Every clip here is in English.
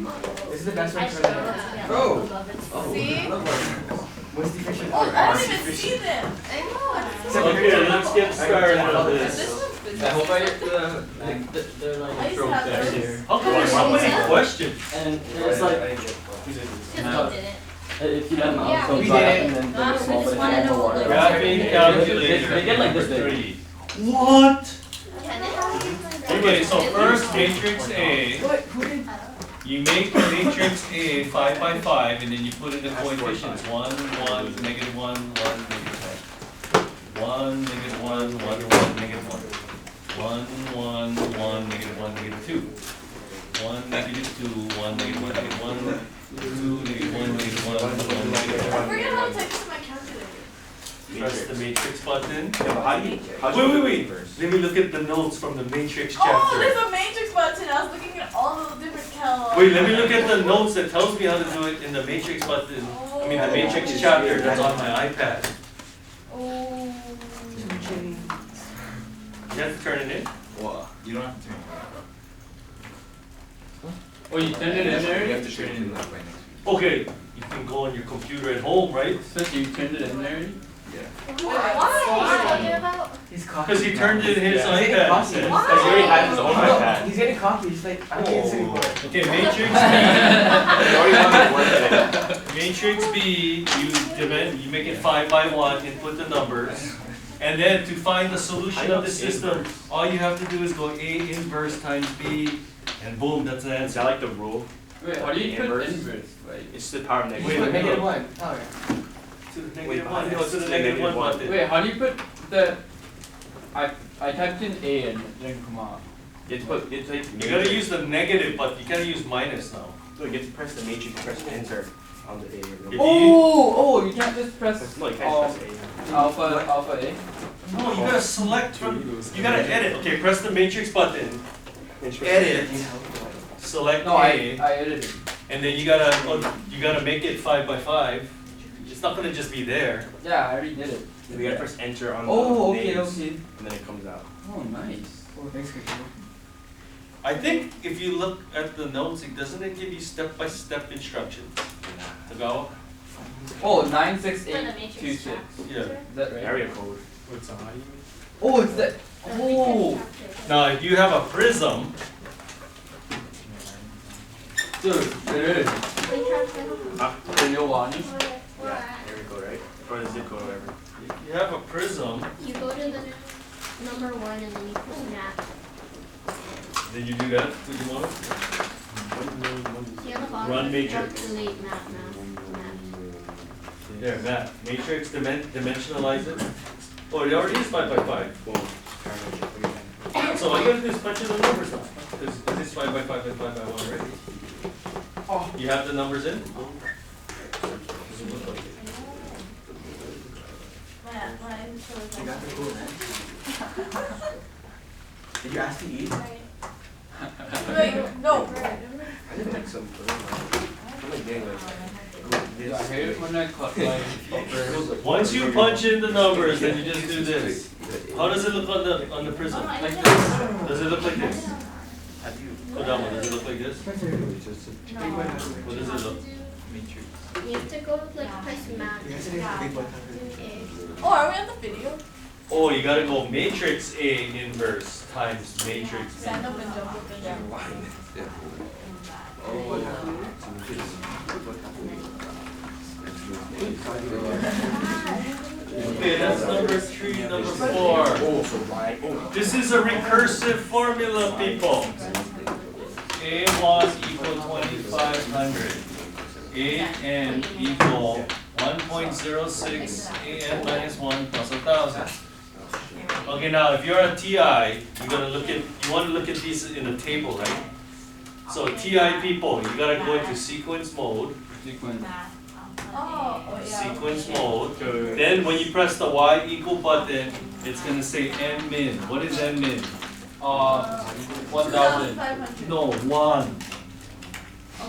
This is the best one for the See? What's the efficient? Oh, I don't even see them. I know. Okay, let's get started on This this. one's busy. I hope I get the I they're like used to throw have there. those. How come there's so many questions? And there's like if you let them out, Yeah, so we dry did up it. and then We they're small, just but wanna if you know water, what Graphing calculator. They get like this number big. 3. What? Yeah, Okay, so first matrix A. What? Who did? You make matrix A 5 by 5, and then you put in the coefficients 1, 1, negative 1, 1, negative 1. 1, negative 1, 1, 1, negative 1. 1, 1, 1, negative 1, negative 2. 1, negative 2, 1, negative 1, negative 1. 2, negative 1, negative 1, 1, negative I 1. forget how to type this in my calculator. Press the matrix button. Yeah, but how do you Wait. Let me look at the notes from the matrix Oh, chapter. there's a matrix button. I was looking at all the different cal. Wait, let me look at the notes that tells me how to do it in the matrix button. I mean the matrix chapter that's on my iPad. Oh. You have to turn it in? Well, you don't have to turn it Oh, you turned it in in. You there? have to turn it in like by next week. Okay, you can go on your computer at home, right? So you turned it in there? Yeah. Why? He's coffee. Because he turned it in his He's getting iPad. coffee. Said. Because he already has his own iPad. He's getting coffee. He's like, I'm getting sitting for it. Okay, matrix He already wanted to work today. B. Matrix B, you make it 5 by 1 and put the numbers. And then to find the solution of the system, all you have to do is go A inverse times B, and boom, that's the Is answer. that like the rule? Wait, how do you put Inverse? inverse? Like, It's the power of negative. Wait, Negative one. Oh, yeah. To the Wait, negative 1, but no, to the it's negative 1 -1. button. wait, how do you put the I typed in A and it didn't come out. You have to put, it's like You gotta use the negative button, you can't use minus now. No, you have to press the matrix, press enter on the A. If Oh, you can't just press No, you can't press A. alpha A. No, you gotta select from, you gotta edit. Okay, press the matrix button, edit, select No, A, I edited. and then you gotta make it 5 by 5. It's not gonna just be there. Yeah, I already did it. You gotta press enter on the Oh, okay, names, okay. and then it comes out. Oh, nice. Oh, thanks, Christian. I think if you look at the notes, doesn't it give you step-by-step instructions to go? Oh, 96826. Yeah. Is that right? Area code. Oh, it's that. Oh, Now, if you have a prism, dude, there is. The new one. Yeah, area code, right? Or the zip code, or whatever. if you have a prism, You go to the number 1 and then you put snap. then you do that. What you want? See on the bottom? Run matrix. Calculate map. There, that. Matrix dimensionalize it. Oh, it already is 5 by 5. Boom. Power matrix, again. So all you gotta do is punch in the numbers now. Because it is 5 by 5 by 5 by 1 already. Oh. You have the numbers in? You got the cool, man. Did you ask to eat? Wait, no. I did like some. I'm like getting like I hate it when I cut my papers. Once you punch in the numbers, then you just do this. How does it look on the prism? Oh, I Like know. this? Does it look like this? Have you? Go down one. Does it look like this? What does it look? You have to go like press map. You guys didn't have to big one. Oh, are we on the video? Oh, you gotta go matrix A inverse times matrix B. Stand up and jump up and down. Okay, that's number 3, number 4. This is a recursive formula, people. A1 equal 2500. AN equal 1.06 AN minus 1 plus 1,000. Okay, now if you're a TI, you want to look at these in a table, right? So TI people, you gotta go into sequence mode. Sequence. Oh, yeah. Sequence mode. Then when you press the Y equal button, it's gonna say N min. What is N min? 1000. 2,500. No, 1.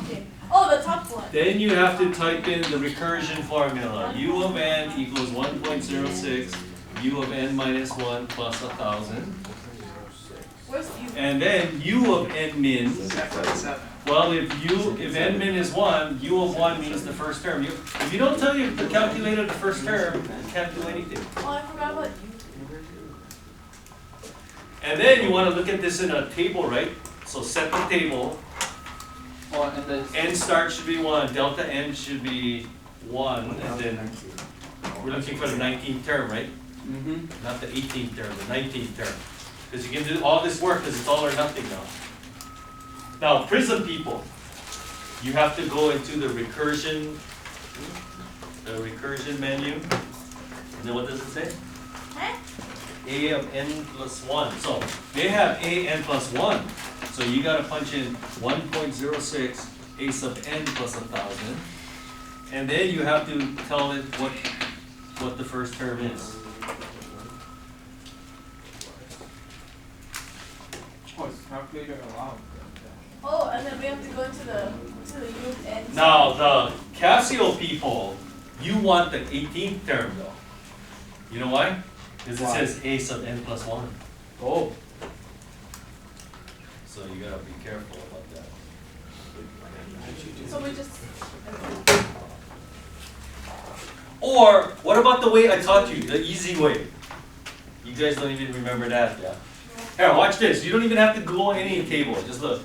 Okay. Oh, the top one. Then you have to type in the recursion formula. U of N equals 1.06 U of N minus 1 plus 1,000. Where's U? And then U of N min, what? Well, if n min is 1, u of 1 means the first term. If you don't tell you the calculator the first term, you can't do anything. Oh, I forgot about you. And then you want to look at this in a table, right? So set the table. Oh, and then N start should be 1, delta n should be 1, and then we're looking for the 19th term, right? Not the 18th term, the 19th term. Because you can do all this work because it's all or nothing now. Now, prism people, you have to go into the recursion menu. And then what does it say? Huh? A of n plus 1. So they have a n plus 1. So you got to punch in 1.06 a sub n plus 1,000. And then you have to tell it what the first term is. oh, it's calculator allowed. Oh, and then we have to go to the U and. Now, the Casio people, you want the 18th term though. You know why? Because it Why? says a sub n plus 1. Oh. So you gotta be careful about that. So we just. Or, what about the way I taught you, the easy way? You guys don't even remember that, yeah? Here, watch this. You don't even have to go any table. Just look.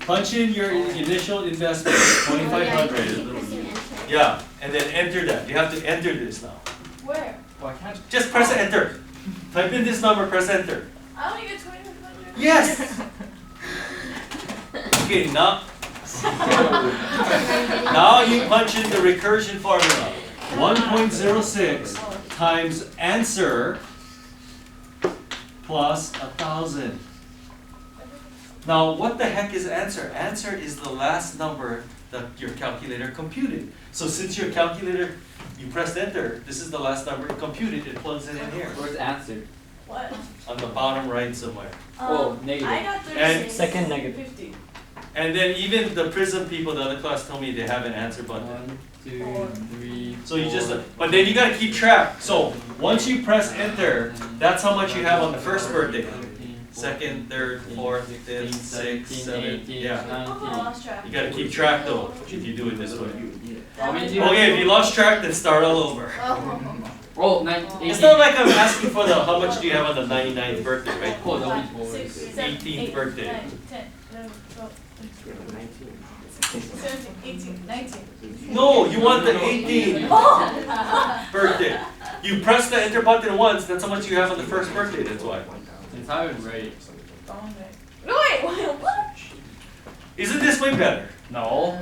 Punch in your initial investment, Oh, yeah, you 2,500. keep pressing enter. Yeah, and then enter that. You have to enter this now. Where? Well, I can't. Just press enter. Type in this number, press enter. I only get 2,500. Yes! Okay, now you punch in the recursion formula. 1.06 times answer plus 1,000. Now, what the heck is answer? Answer is the last number that your calculator computed. So since your calculator, you pressed enter, this is the last number it computed, it plugs it in here. Where's answer? What? On the bottom right somewhere. Oh, negative. I got And 36. second negative. 50. And then even the prism people, the other class told me they have an answer button. 1, 2, 3. So you just, but then you gotta keep track. So once you press enter, that's how much you have on the first birthday. Second, third, fourth, fifth, sixth, seventh, yeah. I lost track. You gotta keep track though, if you do it this way. How many do you Okay, if you lost track, then start all over. Oh, 19. It's not like I'm asking for the, how much do you have on the 99th birthday, right? Oh, that'll be 4. 6, 7, 18th 8, birthday. 9, 10, 11, 12, 13, 17, 18, 19. No, you want the 18th Oh! birthday. You press the enter button once, that's how much you have on the first birthday, that's why. It's not even right. No, wait, what? Isn't this way better? No.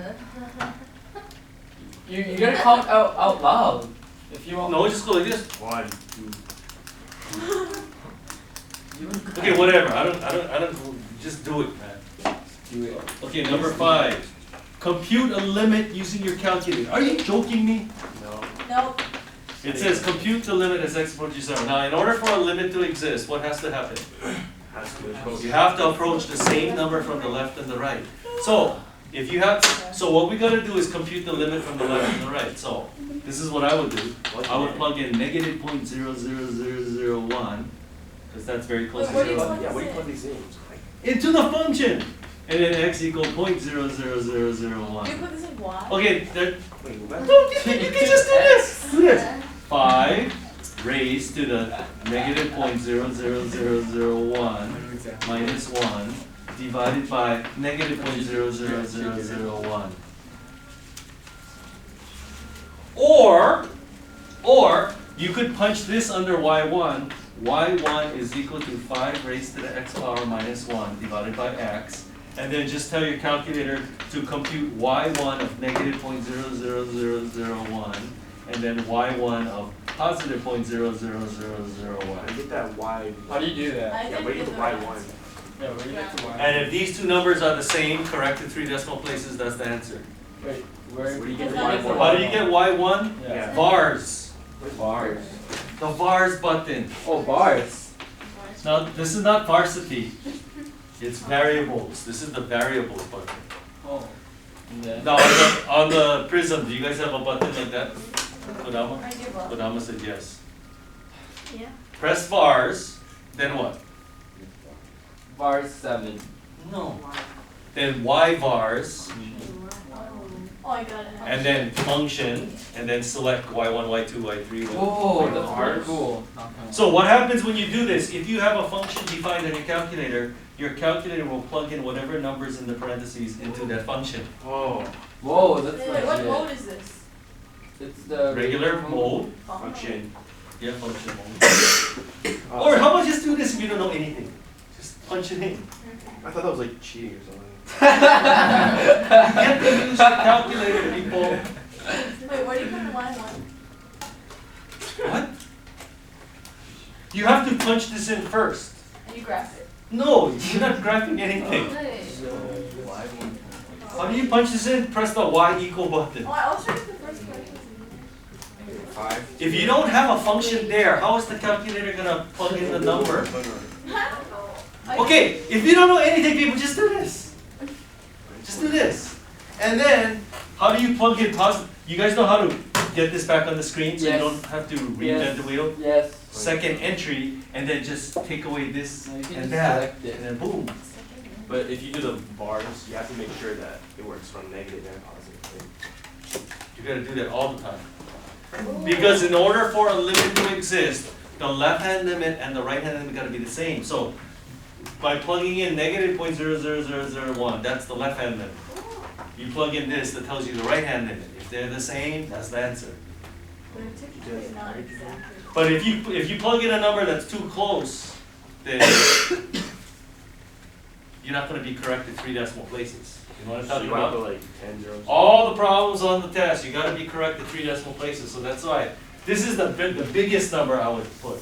You gotta count out loud. If you want. No, just go like this. 1, 2. Okay, whatever. I don't. Just do it, man. Do it. Okay, number 5. Compute a limit using your calculator. Are you joking me? No. Nope. It says compute the limit as x approaches 7. Now, in order for a limit to exist, what has to happen? Has to approach. You have to approach the same number from the left and the right. So, if you have, so what we gotta do is compute the limit from the left and the right. So, this is what I would do. I would plug in negative 0.00001, because that's very close Wait, to what do you 0. plug Yeah, what do you this put in? these in? Into the function! And then x equal 0.00001. You put this in Y? Okay, there, Wait, go back. no, you can just do this! Do this! 5 raised to the negative 0.00001 minus 1 divided by negative 0.00001. Or you could punch this under y1. y1 is equal to 5 raised to the x power minus 1 divided by x. And then just tell your calculator to compute y1 of negative 0.00001 and then y1 of positive 0.00001. I get that Y. How do you do that? I Yeah, didn't where do you get get the Y1? right answer. Yeah, where do you get the Y? And if these two numbers are the same, corrected 3 decimal places, that's the answer. Wait, where do you get the where Y1? How do you get y1? Yeah. Vars. Bars. The vars button. Oh, bars. Now, this is not varsity. It's variables. This is the variables button. Oh. And then. Now, on the prism, do you guys have a button like that? Kodama? I give up. Kodama said yes. Yeah. Press vars, then what? Bars 7. No. then y vars, Oh, I got it. and then function, and then select y1, y2, y3. Whoa, that's y4. very cool. So what happens when you do this? If you have a function defined on your calculator will plug in whatever numbers in the parentheses into that function. Oh, Whoa, that's Wait, what legit. mode is this? It's the Regular mode, function. yeah, function mode. Or how about just do this if you don't know anything? Just punch it in. I thought that was like cheating or something. You get to use the calculator, people. Wait, where do you put the line one? What? You have to punch this in first. And you graph it. No, you're not graphing anything. How do you punch this in? Press the Y equal button. Oh, I'll check the first part. 5. If you don't have a function there, how is the calculator gonna plug in the number? I don't know. Okay, if you don't know anything, people, just do this. Just do this. And then, how do you plug in positive? You guys know how to get this back on the screen so Yes. you don't have to reinvent the wheel? Yes. Second entry, and then just take away this No, you can and just that, select it. and then boom. But if you do the bars, you have to make sure that it works from negative and positive. You gotta do that all the time. Because in order for a limit to exist, the left-hand limit and the right-hand limit gotta be the same. So by plugging in negative 0.00001, that's the left-hand limit. You plug in this, that tells you the right-hand limit. If they're the same, that's the answer. They're typically not exactly. But if you plug in a number that's too close, then you're not gonna be correct at 3 decimal places. You know what I'm So talking you want to about? put like 10 zeros. All the problems on the test, you gotta be correct at 3 decimal places, so that's why. This is the biggest number I would put.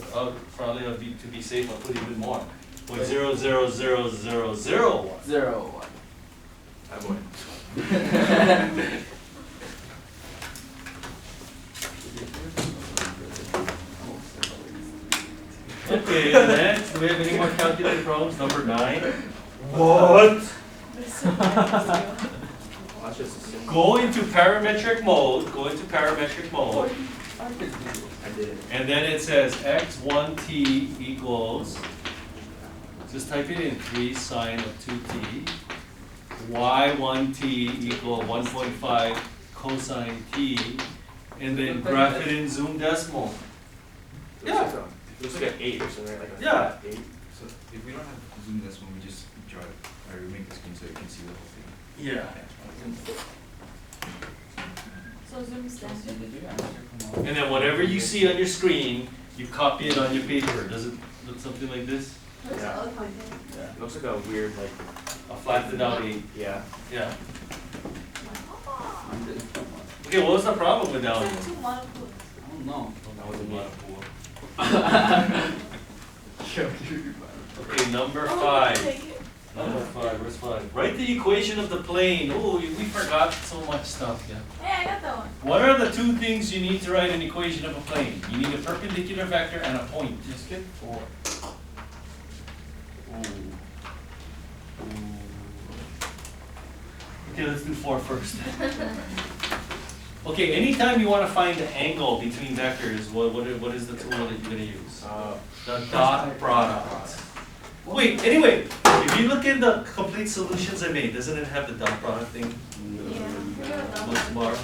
Probably to be safe, I'll put even more. With 0.00001. 0, 1. I would. Okay, next, do we have any more calculated problems? Number 9. What? That's just a simple. Go into parametric mode, I did it. and then it says x1t equals, just type it in, 3 sine of 2t, y1t equal 1.5 cosine t, and then graph it in zoom decimal. Yeah. It looks like an 8 or something, like a Yeah. 8. So if we don't have zoom this one, we just draw it, or we make the screen so you can see the whole thing. Yeah. So zoom standard. Did you answer? Come on. And then whatever you see on your screen, you copy it on your paper. Does it look something like this? Looks Yeah. ugly. Yeah. It looks like a weird, like, A flattened out 8. yeah. Yeah. I'm just- come on. Okay, what was the problem with that one? It's like 2 monopoles. I don't know. That was a lot of pool. Yo, Okay, number Oh, 5. take it. Number 5, where's 5? Write the equation of the plane. Oh, we forgot so much stuff, yeah. Hey, I got that one. What are the 2 things you need to write an equation of a plane? You need a perpendicular vector and a point. Just get 4. Okay, let's do 4 first. Okay, anytime you want to find the angle between vectors, what is the tool that you're going to use? The dot product. Wait, anyway, if you look in the complete solutions I made, doesn't it have the dot product thing? Looks bar.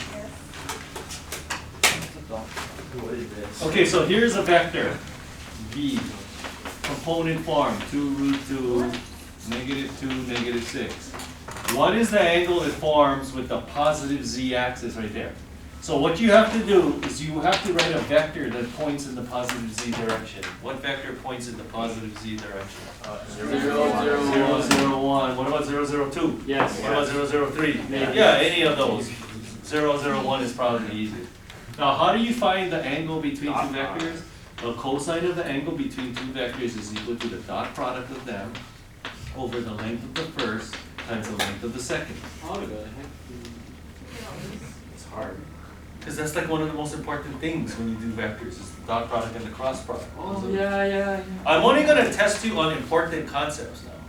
What is this? Okay, so here's a vector, v, component form, 2 root 2, -2, -6. What is the angle it forms with the positive z-axis right there? So what you have to do is you have to write a vector that points in the positive z direction. What vector points in the positive z direction? 0, 0, 0, 1. What about 0, 0, 2? Yes. What about 0, 0, 3? Maybe. Yeah, any of those. 0, 0, 1 is probably easy. Now, how do you find the angle between 2 vectors? The cosine of the angle between 2 vectors is equal to the dot product of them over the length of the first times the length of the second. How the heck? It's hard. Because that's like one of the most important things when you do vectors, is the dot product and the cross product. Oh, yeah. I'm only going to test you on important concepts now.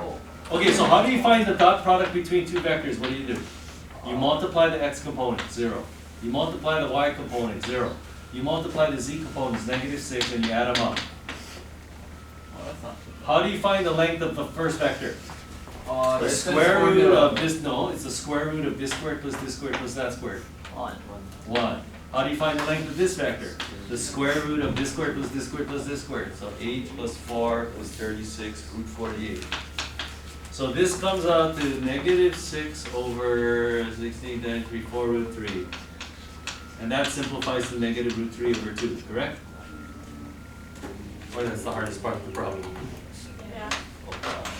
Oh. Okay, so how do you find the dot product between 2 vectors? What do? You multiply the x component, 0. You multiply the y component, 0. You multiply the z components, -6, and you add them up. Oh, that's not too How do you find the length of the first vector? The square root of this, no, it's the square root of this squared plus this squared plus that squared. 1. 1. How do you find the length of this vector? The square root of this squared plus this squared plus this squared. So 8 plus 4 plus 36, root 48. So this comes out to negative 6 over 16 times 3, 4 root 3. And that simplifies to negative root 3 over 2, correct? Or that's the hardest part of the problem. Yeah. Oh gosh.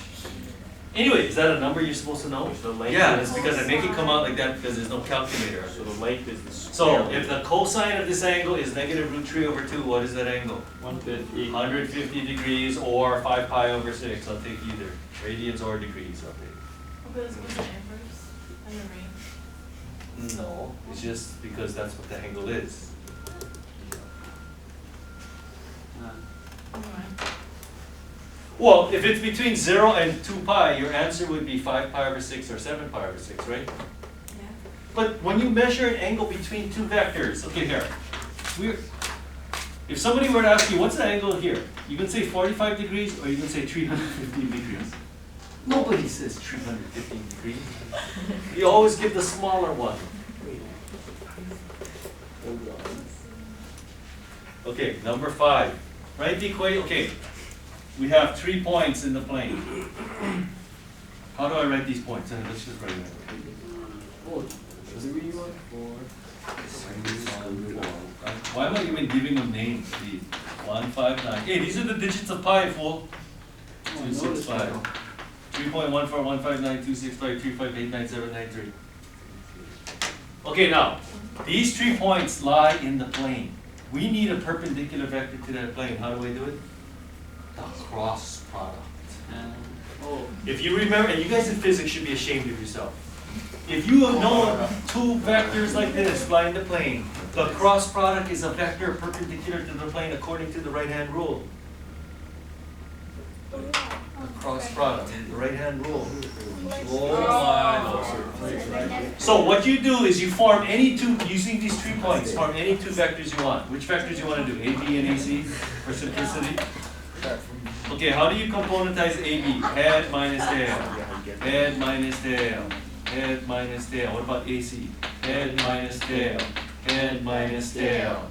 Anyway, is that a number you're supposed to know? The length Yeah, is- it's because I make it come out like that because there's no calculator. So the length is the So square if the cosine of this angle is negative root 3 over 2, what is that angle? 150. 150 degrees or 5 pi over 6. I'll take either. Radians or degrees, I'll take. Okay, this was the inverse and the range. No, it's just because that's what the angle is. Anyway. Well, if it's between 0 and 2 pi, your answer would be 5 pi over 6 or 7 pi over 6, right? Yeah. But when you measure an angle between two vectors, okay, here, if somebody were to ask you, what's the angle here? You can say 45 degrees or you can say 315 degrees. Nobody says 315 degrees. You always give the smaller one. Okay, number 5. Write the equation, okay. We have 3 points in the plane. How do I write these points? Let's just write it. Why am I even giving them names? 1, 5, 9. Hey, these are the digits of pi, fool. 2, 6, 5. 3.141592653589793. Okay, now, these 3 points lie in the plane. We need a perpendicular vector to that plane. How do I do it? The cross product. If you remember, and you guys in physics should be ashamed of yourself. If you know 2 vectors like this lie in the plane, the cross product is a vector perpendicular to the plane according to the right-hand rule. The cross product, the right-hand rule. So what you do is you form any 2, using these 3 points, form any 2 vectors you want. Which vectors you want to do? A, B, and AC for simplicity? Okay, how do you componentize AB? Head minus tail. Head minus tail. Head minus tail. What about AC? Head minus tail. Head minus tail.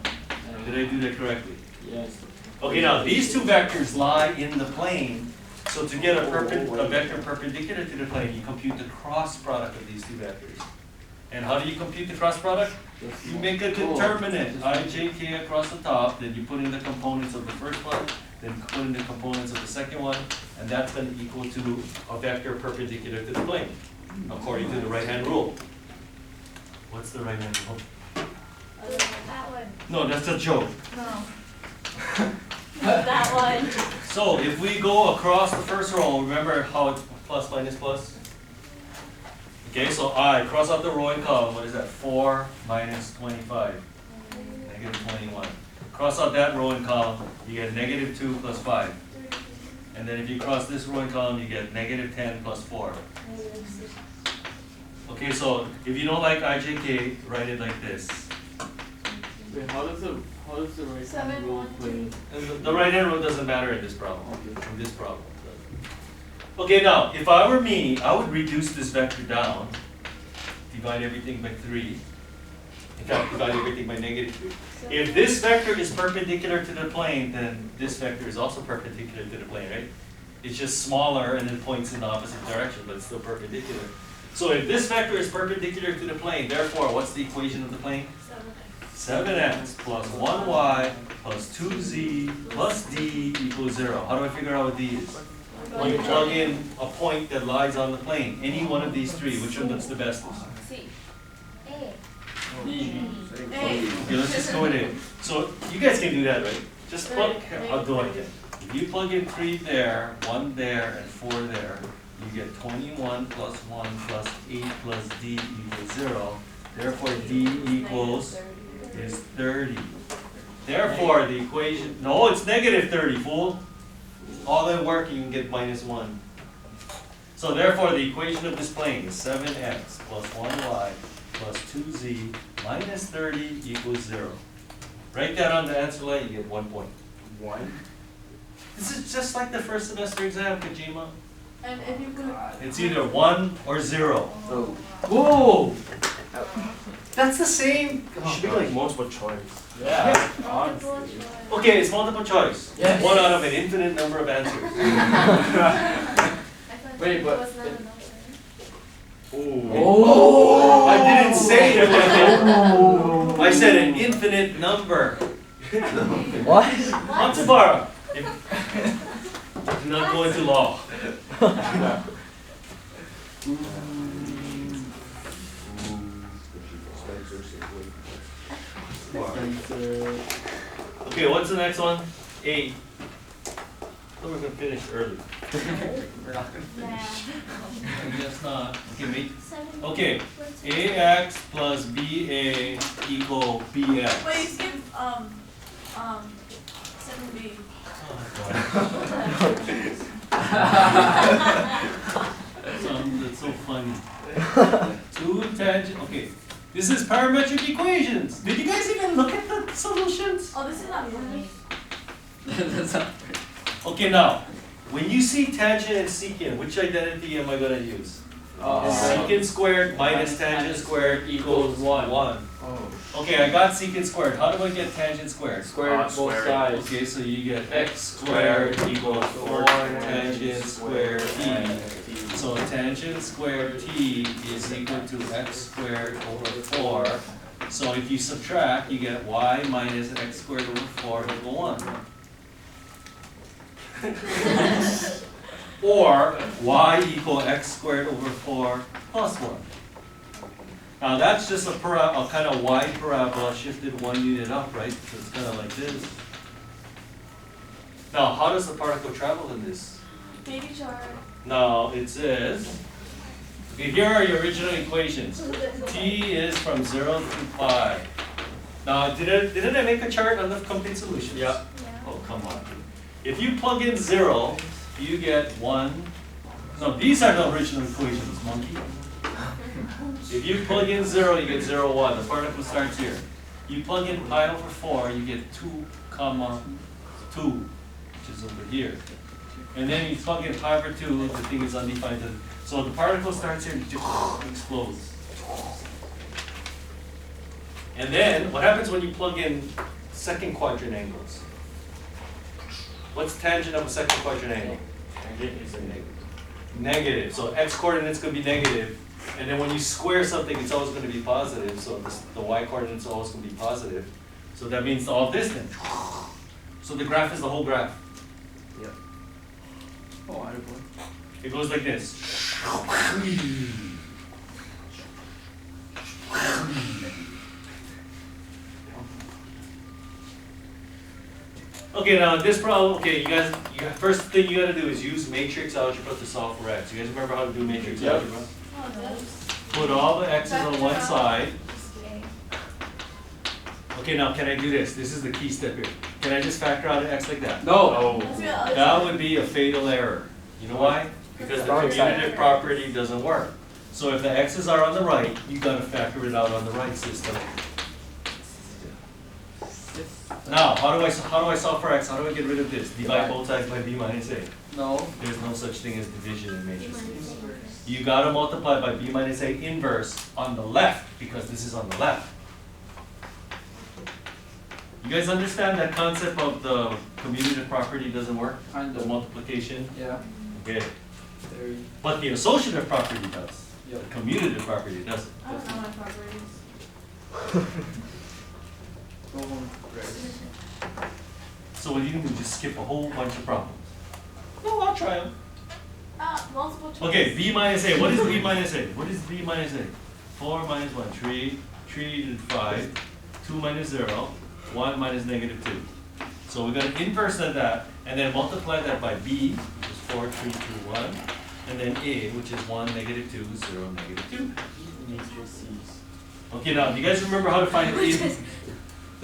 Did I do that correctly? Yes. Okay, now these 2 vectors lie in the plane. So to get a vector perpendicular to the plane, you compute the cross product of these 2 vectors. And how do you compute the cross product? You make a determinant, ijk across the top, then you put in the components of the first one, then put in the components of the second one, and that's going to equal to a vector perpendicular to the plane, according to the right-hand rule. What's the right-hand rule? That one. No, that's a joke. No. That one. So if we go across the first row, remember how it's plus minus plus? Okay, so I cross out the row and column. What is that? 4 minus 25. Negative 21. Cross out that row and column, you get negative 2 plus 5. And then if you cross this row and column, you get negative 10 plus 4. Okay, so if you don't like IJK, write it like this. Wait, how does the right Seven, hand rule one, play? And the right-hand rule doesn't matter in this problem. In this problem. Okay, now, if I were me, I would reduce this vector down, divide everything by 3. In fact, divide everything by negative 3. If this vector is perpendicular to the plane, then this vector is also perpendicular to the plane, right? It's just smaller and then points in the opposite direction, but it's still perpendicular. So if this vector is perpendicular to the plane, therefore, what's the equation of the plane? 7x plus 1y plus 2z plus d equals 0. How do I figure out what d is? When you plug in a point that lies on the plane, any one of these 3, which one looks the best? C. D. Okay, let's just go with it. So you guys can do that, right? Just plug, I'll do it again. If you plug in 3 there, 1 there, and 4 there, you get 21 plus 1 plus 8 plus d equals 0. Therefore, d equals is 30. Therefore, the equation, no, it's negative 30, fool. All that work, you can get minus 1. So therefore, the equation of this plane is 7x plus 1y plus 2z minus 30 equals 0. Write that on the answer line, you get 1 point. 1. This is just like the first semester exam, Kojima. And if you could. It's either 1 or 0. So, Whoa! That's the same. it should be like multiple choice. Yeah. Multiple Honestly. choice. Okay, it's multiple choice. Yes. One out of an infinite number of answers. I thought Wait, it but- was not enough. Oh. I didn't say it. I said an infinite number. What? Matsubara. Do not go into law. Okay, what's the next one? 8. Thought we were gonna finish early. We're not gonna Yeah. I guess not. Okay, mate. 7. Okay, AX plus BA equal BX. Wait, you skipped 7B. That's so funny. 2 tangent. Okay, this is parametric equations. Did you guys even look at the solutions? Oh, this is not funny. That's not Okay, now when you see tangent and secant, which identity am I gonna use? Secant squared minus tangent squared equals 1. Oh. Okay, I got secant squared. How do I get tangent squared? Squared both Squared. sides. Okay, so you get x squared equals 4 tangent squared t. So tangent squared t is equal to x squared over 4. So if you subtract, you get y minus x squared over 4 equal 1. Or y equal x squared over 4 plus 1. Now that's just a kind of wide parabola shifted 1 unit up, right? So it's kind of like this. Now, how does the particle travel in this? Baby chart. Now, it says, okay, here are your original equations. T is from 0 to pi. Now, didn't I make a chart on the complete solutions? Yeah. Yeah. Oh, come on. If you plug in 0, you get 1. No, these are the original equations, monkey. If you plug in 0, you get 0, 1. The particle starts here. You plug in pi over 4, you get 2 comma 2, which is over here. And then you plug in pi over 2, the thing is undefined. So the particle starts here and just explodes. And then, what happens when you plug in second quadrant angles? What's tangent of a second quadrant angle? Tangent is a negative. Negative. So x coordinate's going to be negative. And then when you square something, it's always going to be positive. So the y coordinate's always going to be positive. So that means all this then. So the graph is the whole graph. Yep. Oh, I don't know. It goes like this. Okay, now this problem, okay, you guys, first thing you gotta do is use matrix algebra to solve for x. You guys remember how to do matrix Yep. algebra? Oh, those. Put all the x's on one side. Okay. Okay, now can I do this? This is the key step here. Can I just factor out an x like that? No. Oh. Let's do the other That side. would be a fatal error. You know why? Because the Wrong side. commutative property doesn't work. So if the x's are on the right, you gotta factor it out on the right system. Now, how do I solve for x? How do I get rid of this? Divide both sides by b minus a. No. There's no such thing as division in matrices. You gotta multiply by b minus a inverse on the left, because this is on the left. You guys understand that concept of the commutative property doesn't work? Kind The of. multiplication? Yeah. Okay. Very. But the associative property does. Yep. The commutative property doesn't. I don't know my properties. Go home. So what you can do is just skip a whole bunch of problems. No, I'll try them. Multiple choice. Okay, b minus a. What is b minus a? What is b minus a? 4 minus 1, 3, 3 to 5, 2 minus 0, 1 minus negative 2. So we're going to inverse that and then multiply that by b, which is 4, 3, 2, 1, and then a, which is 1, negative 2, 0, negative 2. Okay, now, do you guys remember how to find the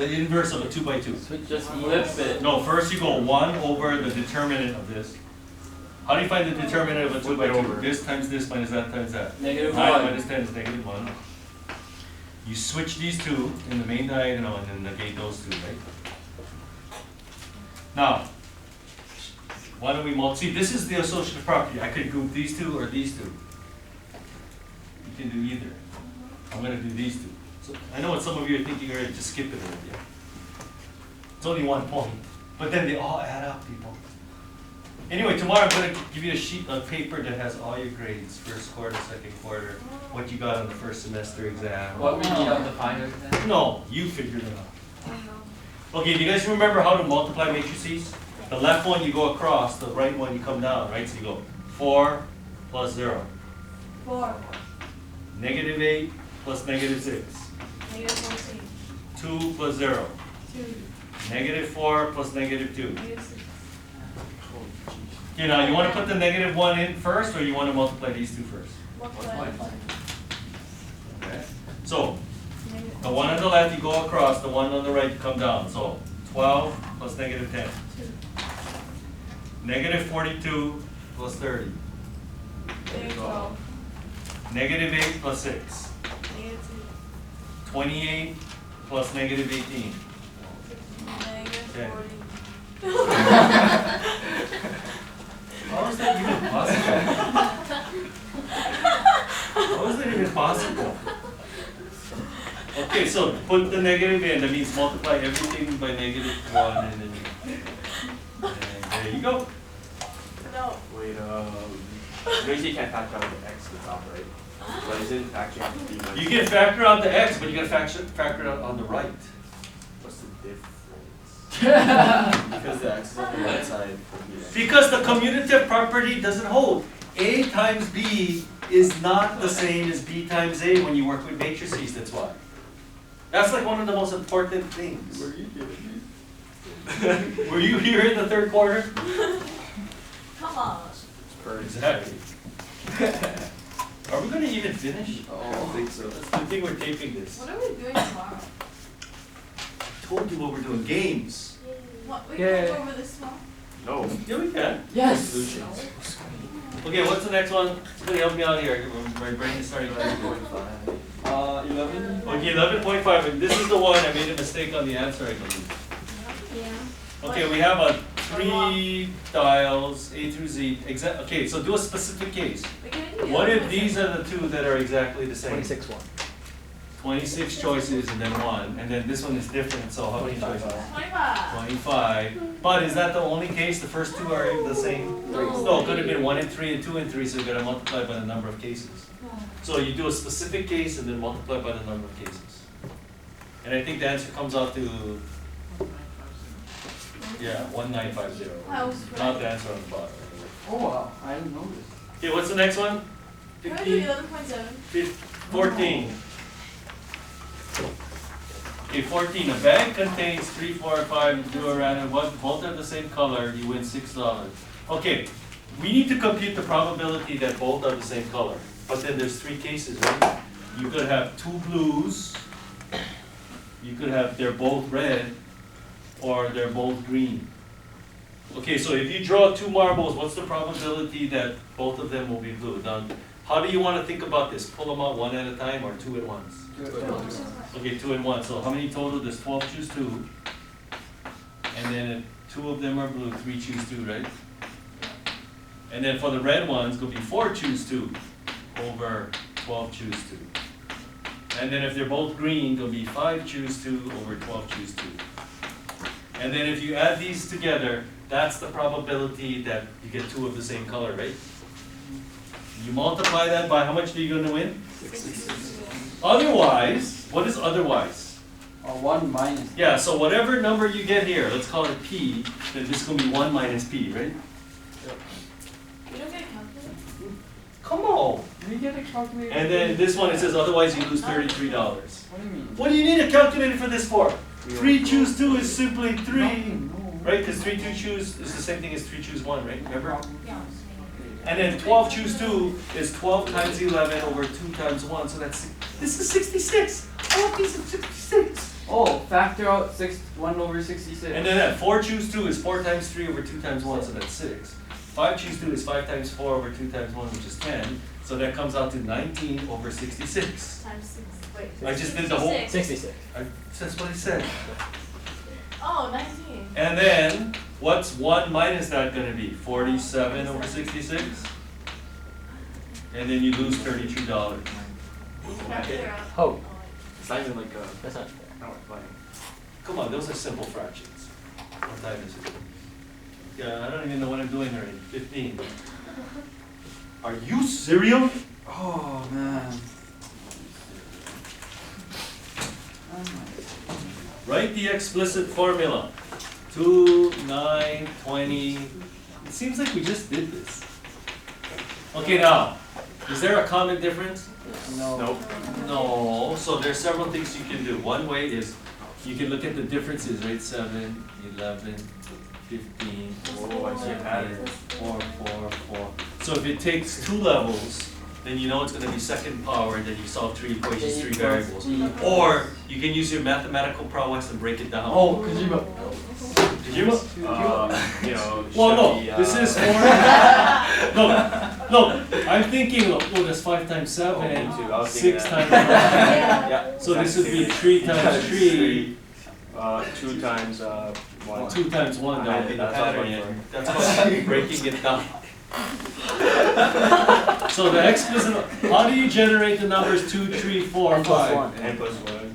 inverse of a 2 by 2? So just flip it. No, first you go 1 over the determinant of this. How do you find the determinant of a 2 by 2? Over. This times this minus that times that. Negative 9 1. minus 10 is negative 1. You switch these two in the main diagonal and then negate those two, right? Now, Why don't we see, this is the associative property. I could group these two or these two. You can do either. I'm gonna do these two. So I know what some of you are thinking already, just skip it already. It's only 1 point. But then they all add up, people. Anyway, tomorrow I'm gonna give you a sheet of paper that has all your grades, first quarter, second quarter, what you got on the first semester exam. What we need on the final exam? No, you figured it out. Okay, do you guys remember how to multiply matrices? The left one you go across, the right one you come down, right? So you go 4 plus 0. 4. Negative 8 plus negative 6. Negative 14. 2 plus 0. 2. Negative 4 plus negative 2. Negative 6. Okay, now you want to put the negative 1 in first, or you want to multiply these two first? Multiply. Okay. So, the one on the left you go across, the one on the right you come down. So, 12 plus negative 10. 2. Negative 42 plus 30. Negative 12. Negative 8 plus 6. Negative 28 plus negative 18. 2. Negative Okay. 40. How is that even possible? How is that even possible? Okay, so put the negative in, that means multiply everything by negative 1 and then and there you go. No. Wait, notice you can't factor out the x at the top, right? But isn't factoring out the b minus? You can factor out the x, but you gotta factor it out on the right. What's the difference? Because the x is on the right side of b. Because the commutative property doesn't hold. A times b is not the same as b times a when you work with matrices, that's why. That's like one of the most important things. Were you kidding me? Were you here in the third quarter? Come on. Exactly. Are we gonna even finish? I don't think so. That's the thing, we're taping this. What are we doing tomorrow? I told you what we're doing, games. What? We Yeah. can go over this tomorrow? No. Yeah, we can. Yes! Solutions. Okay, what's the next one? Somebody help me out here. My brain is starting to 11? Okay, 11.5, and this is the one I made a mistake on the answer, I believe. Yeah. Okay, we have a 3 tiles, A through Z. Okay, so do a specific case. We can do the What other if ones. these are the two that are exactly the same? 26 1. 26 choices and then 1, and then this one is different, so how many choices? 25. 25. But is that the only case? The first two are the same? No, it could have been 1 and 3 and 2 and 3, so you gotta multiply by the number of cases. So you do a specific case and then multiply by the number of cases. And I think the answer comes out to, yeah, 1950. I was Not right. the answer on the bottom. Oh wow, I didn't know this. Okay, what's the next one? We're gonna do 15, 11.7. 14. Okay, 14. A bag contains 3, 4, 5 Durarana. Both are the same color. You win $6. Okay, we need to compute the probability that both are the same color. But then there's 3 cases, right? You could have 2 blues. You could have they're both red, or they're both green. Okay, so if you draw 2 marbles, what's the probability that both of them will be blue? Now, how do you want to think about this? Pull them out one at a time or 2 at once? Okay, 2 and 1. So how many total? There's 12 choose 2. And then if 2 of them are blue, 3 choose 2, right? And then for the red ones, it'll be 4 choose 2 over 12 choose 2. And then if they're both green, it'll be 5 choose 2 over 12 choose 2. And then if you add these together, that's the probability that you get 2 of the same color, right? You multiply that by how much are you going to win? 66. Otherwise, what is otherwise? 1 minus. Yeah, so whatever number you get here, let's call it P, then this is going to be 1 minus P, right? You don't get a calculator? Come on! We get a calculator. And then this one, it says otherwise you lose $33. What do you mean? What do you need a calculator for this for? 3 choose 2 is simply 3, No. right? Because 3 2 choose is the same thing as 3 choose 1, right? Remember? Yeah. And then 12 choose 2 is 12 times 11 over 2 times 1, so that's, this is 66. All of these are 66. Oh, factor out 1 over 66. And then that 4 choose 2 is 4 times 3 over 2 times 1, so that's 6. 5 choose 2 is 5 times 4 over 2 times 1, which is 10. So that comes out to 19 over 66. Times 6. Wait. I just did the whole- 66. 66. That's what I said. Oh, 19. And then, what's 1 minus that gonna be? 47 over 66? And then you lose $33. Oh, It's not even like that's not. not funny. Come on, those are simple fractions. What time is it? Yeah, I don't even know what I'm doing already. 15. Are you serial? Oh, man. Write the explicit formula. 2, 9, 20. It seems like we just did this. Okay, now, is there a common difference? Nope. No. So there's several things you can do. One way is you can look at the differences, right? 7, 11, 15, Oh, I see a pattern. 4, 4, 4. So if it takes 2 levels, then you know it's going to be second power, and then you solve 3 equations, 3 variables. Or you can use your mathematical prowess and break it down. Oh, Kojima. Did you? You know. Well, no, Chevy, this is for. No, I'm thinking, oh, that's 5 times 7, Oh, me too. I was thinking 6 that. times 9. Yeah. So this would be 3 times 3. 2 times 1. 2 times 1, that would be the That's what I'm pattern. looking That's called breaking it down. So the explicit, how do you generate the numbers 2, 3, 4, 5? N plus 1.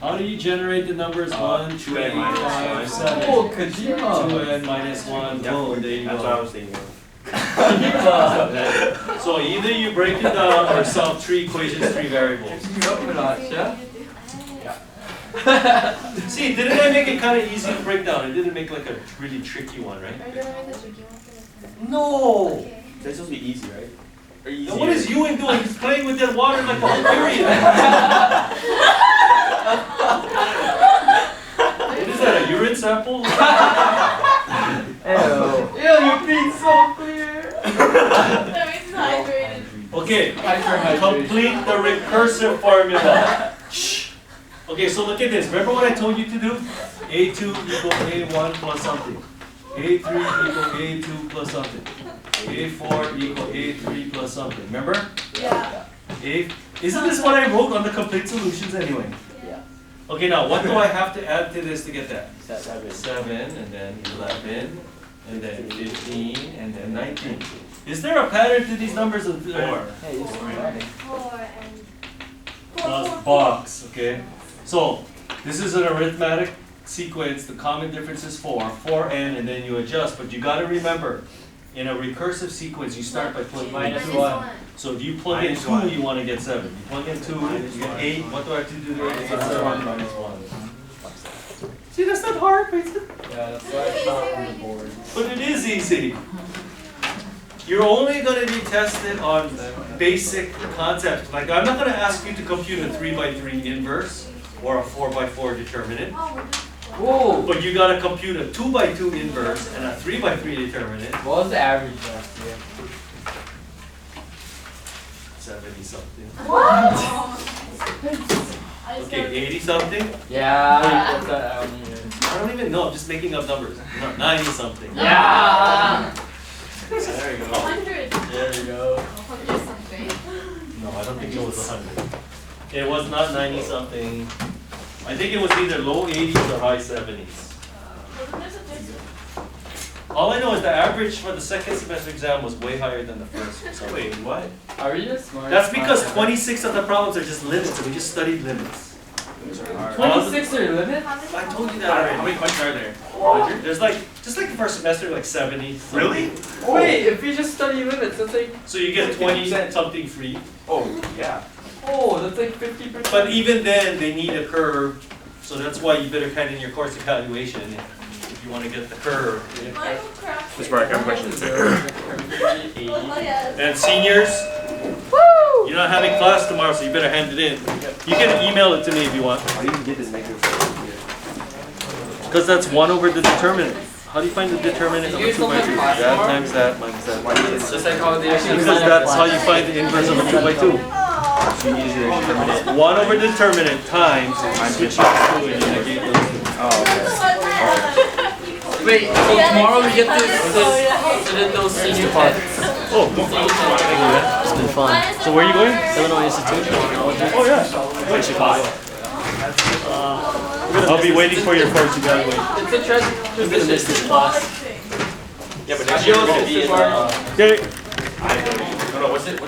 How do you generate the numbers 1, 3, 2n minus 5, 1. 7? Oh, Kojima. 2n minus 1, boom, there you That's what I go. was thinking of. So either you break it down or solve 3 equations, 3 variables. See, didn't I make it kind of easy to break down? I didn't make like a really tricky one, right? Are you gonna make a tricky one for this time? No! Okay. That's supposed to be easy, right? Or easier. Now what is Ewan doing? He's playing with that water like the whole period. What is that, a urine sample? Ew. Ew, your feet's so clear. That means it's hydrated. Okay, Hyperhydration. complete the recursive formula. Shh. Okay, so look at this. Remember what I told you to do? A2 equal A1 plus something. A3 equal A2 plus something. A4 equal A3 plus something. Remember? Yeah. Isn't this what I wrote on the complete solutions anyway? Yeah. Okay, now what do I have to add to this to get that? 7. 7, and then 11, and then 15, and then 19. Is there a pattern to these numbers? Of 4 Hey, you're so 4 and plus box, okay? So, this is an arithmetic sequence. The common difference is 4, 4n, and then you adjust. But you gotta remember, in a recursive sequence, you start by plugging in Minus 2. one. So if you plug in Minus 2, 1. you want to get 7. You plug in 2, you get 8. What do I have to do to get 7? Minus 1. See, that's not hard, but Yeah, that's why it's not on the board. it is easy. You're only going to be tested on basic concepts. Like, I'm not going to ask you to compute a 3x3 inverse or a 4x4 determinant. Whoa. But you got to compute a 2x2 inverse and a 3x3 determinant. What was the average last year? 70 something. I just Okay, 80 something? Yeah. What's that? I don't even. I don't even know, I'm just making up numbers. No, 90 something. Yeah. There you go. 100. There you go. 100 something. No, I don't think it was 100. It was not 90 something. I think it was either low 80s or high 70s. Well, then there's a difference. All I know is the average for the second semester exam was way higher than the first. So wait, what? Are you just smart? That's because 26 of the problems are just limits, and we just studied limits. 26 are limit? I told you that How already. many points are there? There's like, just like the first semester, like 70. something. Really? Wait, if you just study limits, that's like. So you get 20 something free. Oh, yeah. Oh, that's like 50%. But even then, they need a curve, so that's why you better hand in your course evaluation if you want to get the curve. Minecraft. Miss Mark, I have a question. Oh, yes. And seniors, you're not having class tomorrow, so you better hand it in. You can email it to me if you want, How do you get this negative? because that's 1 over the determinant. How do you find the determinant of a You 2 by guys 2? don't have class That tomorrow? times that minus that. It's just like how they actually. Because that's how you find the inverse of a 2 by 2. So you use your determinant. 1 over the determinant times switch it to 2 and you negate those 2. Oh, okay. Wait, so tomorrow we get to then those senior tests. Oh, it's been fun. So where are you going? Illinois Institute of Technology. Oh yeah, in Chicago. I'll be waiting for your first evaluation. It's a transition Symbolic class. thing. Yeah, but next year we're gonna be in, Okay. I don't know, what's it?